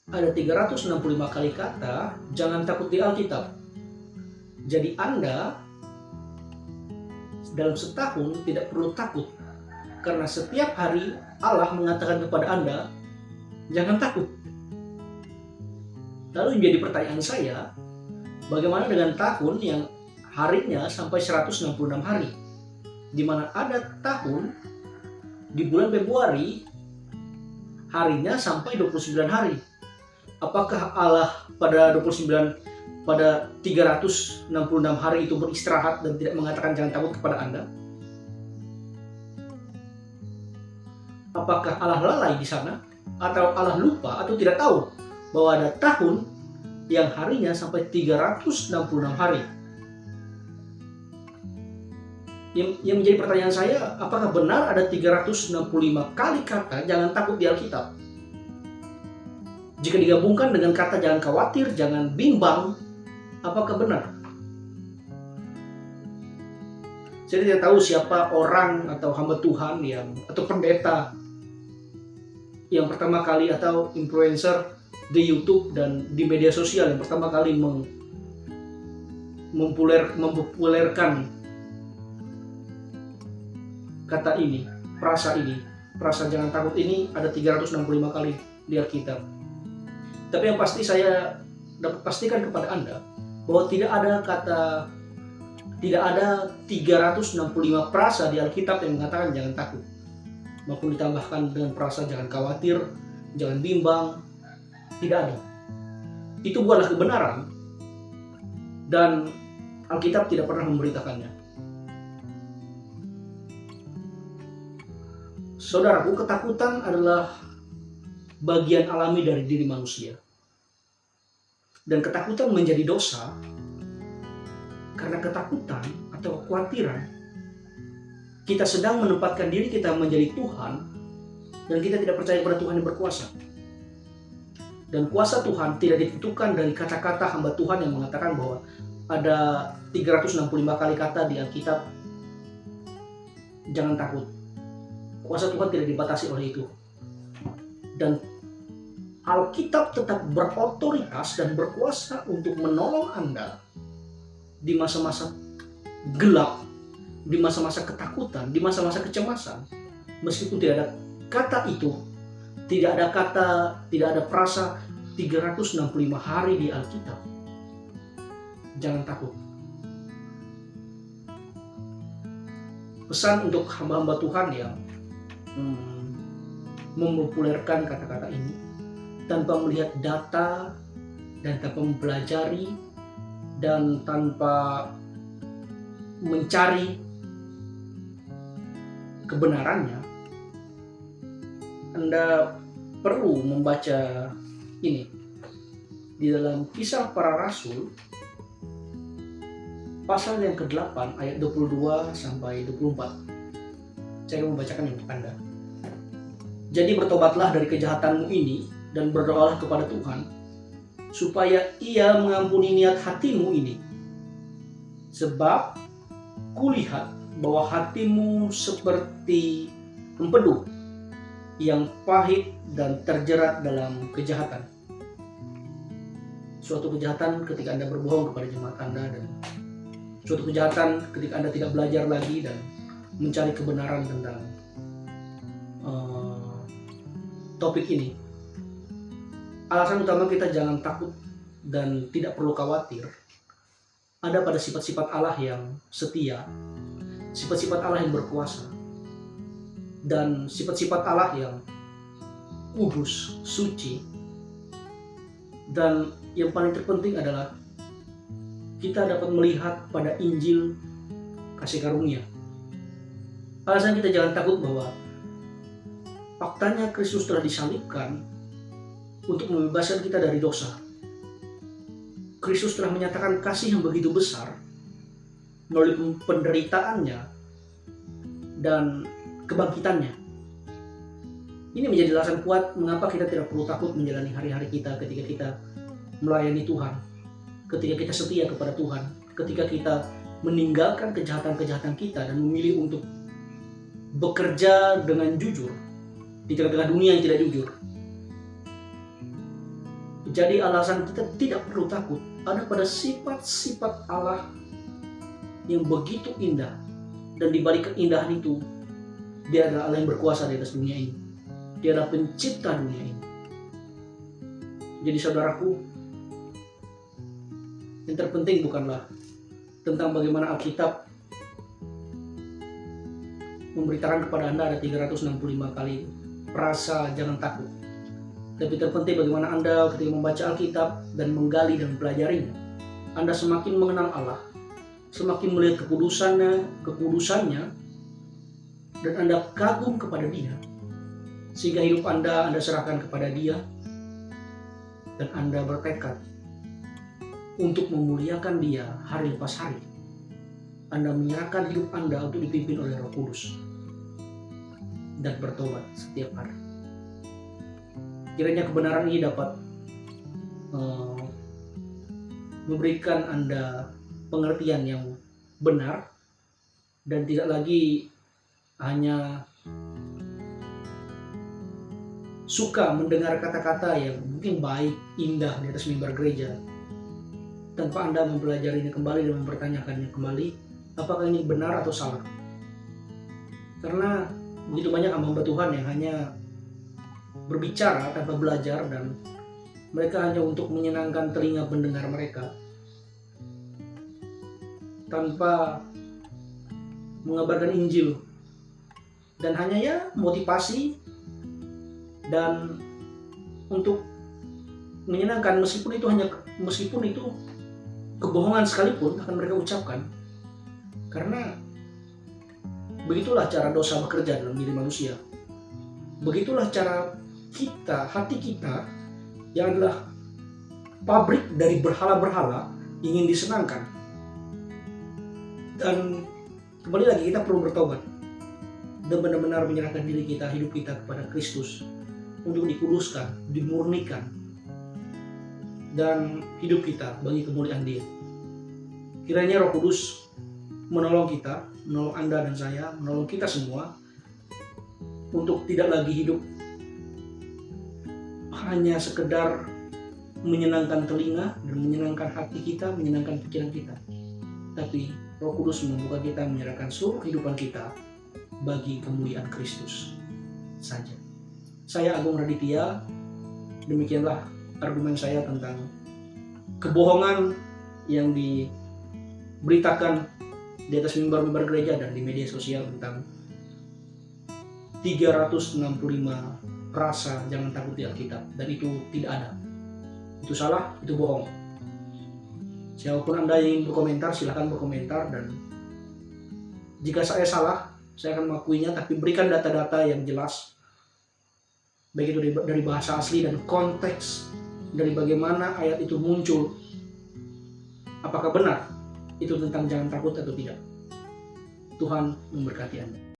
ada 365 kali kata jangan takut di Alkitab. Jadi Anda dalam setahun tidak perlu takut, karena setiap hari Allah mengatakan kepada Anda, jangan takut. Lalu menjadi pertanyaan saya, bagaimana dengan tahun yang harinya sampai 166 hari? Di mana ada tahun di bulan Februari harinya sampai 29 hari. Apakah Allah pada 366 hari itu beristirahat dan tidak mengatakan jangan takut kepada Anda? Apakah Allah lalai di sana? Atau Allah lupa atau tidak tahu bahwa ada tahun yang harinya sampai 366 hari? Yang menjadi pertanyaan saya, apakah benar ada 365 kali kata jangan takut di Alkitab? Jika digabungkan dengan kata jangan khawatir, jangan bimbang, apakah benar? Saya tidak tahu siapa orang atau hamba Tuhan atau pendeta yang pertama kali, atau influencer di YouTube dan di media sosial yang pertama kali mempopulerkan kata ini, frasa jangan takut ini ada 365 kali di Alkitab. Tapi yang pasti saya dapat pastikan kepada Anda bahwa tidak ada 365 frasa di Alkitab yang mengatakan jangan takut, maupun ditambahkan dengan frasa jangan khawatir, jangan bimbang. Tidak ada. Itu bukanlah kebenaran, dan Alkitab tidak pernah memberitakannya. Saudaraku, ketakutan adalah bagian alami dari diri manusia. Dan ketakutan menjadi dosa karena ketakutan atau kekhawatiran kita sedang menempatkan diri kita menjadi Tuhan, dan kita tidak percaya pada Tuhan yang berkuasa. Dan kuasa Tuhan tidak ditentukan dari kata-kata hamba Tuhan yang mengatakan bahwa ada 365 kali kata di Alkitab jangan takut. Kuasa Tuhan tidak dibatasi oleh itu. Dan Alkitab tetap berotoritas dan berkuasa untuk menolong Anda di masa-masa gelap, di masa-masa ketakutan, di masa-masa kecemasan. Meskipun tidak ada kata itu, tidak ada frasa 365 hari di Alkitab, jangan takut. Pesan untuk hamba-hamba Tuhan yang mempopulerkan kata-kata ini tanpa melihat data dan tanpa mempelajari dan tanpa mencari kebenarannya, Anda perlu membaca ini di dalam Kisah Para Rasul pasal yang ke-8 ayat 22 sampai 24. Saya akan membacakan untuk Anda. Jadi bertobatlah dari kejahatanmu ini dan berdoalah kepada Tuhan supaya Ia mengampuni niat hatimu ini. Sebab kulihat bahwa hatimu seperti empedu yang pahit dan terjerat dalam kejahatan. Suatu kejahatan ketika Anda berbohong kepada jemaat Anda, dan suatu kejahatan ketika Anda tidak belajar lagi dan mencari kebenaran tentang topik ini. Alasan utama kita jangan takut dan tidak perlu khawatir ada pada sifat-sifat Allah yang setia, sifat-sifat Allah yang berkuasa, dan sifat-sifat Allah yang kudus, suci. Dan yang paling terpenting adalah kita dapat melihat pada Injil kasih karunia. Alasan kita jangan takut bahwa faktanya Kristus telah disalibkan untuk membebaskan kita dari dosa. Kristus telah menyatakan kasih yang begitu besar melalui penderitaannya dan kebangkitannya. Ini menjadi alasan kuat mengapa kita tidak perlu takut menjalani hari-hari kita ketika kita melayani Tuhan, ketika kita setia kepada Tuhan, ketika kita meninggalkan kejahatan-kejahatan kita dan memilih untuk bekerja dengan jujur di tengah-tengah dunia yang tidak jujur. Jadi alasan kita tidak perlu takut ada pada sifat-sifat Allah yang begitu indah. Dan di balik keindahan itu, Dia adalah Allah yang berkuasa di atas dunia ini. Dia adalah pencipta dunia ini. Jadi saudaraku, yang terpenting bukanlah tentang bagaimana Alkitab memberitakan kepada Anda ada 365 kali frasa jangan takut. Tapi terpenting bagaimana Anda ketika membaca Alkitab dan menggali dan mempelajarinya, Anda semakin mengenal Allah, semakin melihat kekudusannya, dan Anda kagum kepada Dia, sehingga hidup Anda serahkan kepada Dia, dan Anda bertekad untuk memuliakan Dia hari lepas hari. Anda menyerahkan hidup Anda untuk dipimpin oleh Roh Kudus dan bertobat setiap hari. Kiranya kebenaran ini dapat memberikan Anda pengertian yang benar dan tidak lagi hanya suka mendengar kata-kata yang mungkin baik, indah di atas mimbar gereja tanpa Anda mempelajarinya kembali dan mempertanyakannya kembali, apakah ini benar atau salah. Karena begitu banyak hamba Tuhan yang hanya berbicara tanpa belajar, dan mereka hanya untuk menyenangkan telinga pendengar mereka tanpa mengabarkan Injil, dan hanya motivasi dan untuk menyenangkan, meskipun itu kebohongan sekalipun akan mereka ucapkan. Karena begitulah cara dosa bekerja dalam diri manusia. Begitulah cara kita, hati kita yang adalah pabrik dari berhala-berhala ingin disenangkan. Dan kembali lagi kita perlu bertobat dan benar-benar menyerahkan diri kita, hidup kita kepada Kristus untuk dikuduskan, dimurnikan, dan hidup kita bagi kemuliaan Dia. Kiranya Roh Kudus menolong kita, menolong Anda dan saya, menolong kita semua untuk tidak lagi hidup hanya sekedar menyenangkan telinga dan menyenangkan hati kita, menyenangkan pikiran kita. Tapi Roh Kudus membuka kita menyerahkan seluruh kehidupan kita bagi kemuliaan Kristus saja. Saya Agung Raditya, demikianlah argumen saya tentang kebohongan yang diberitakan di atas mimbar-mimbar gereja dan di media sosial tentang 365 rasa jangan takut di Alkitab, dan itu tidak ada. Itu salah, itu bohong. Siapapun Anda yang ingin berkomentar, silahkan berkomentar, dan jika saya salah, saya akan mengakuinya, tapi berikan data-data yang jelas, baik itu dari bahasa asli dan konteks dari bagaimana ayat itu muncul. Apakah benar itu tentang jangan takut atau tidak? Tuhan memberkati Anda.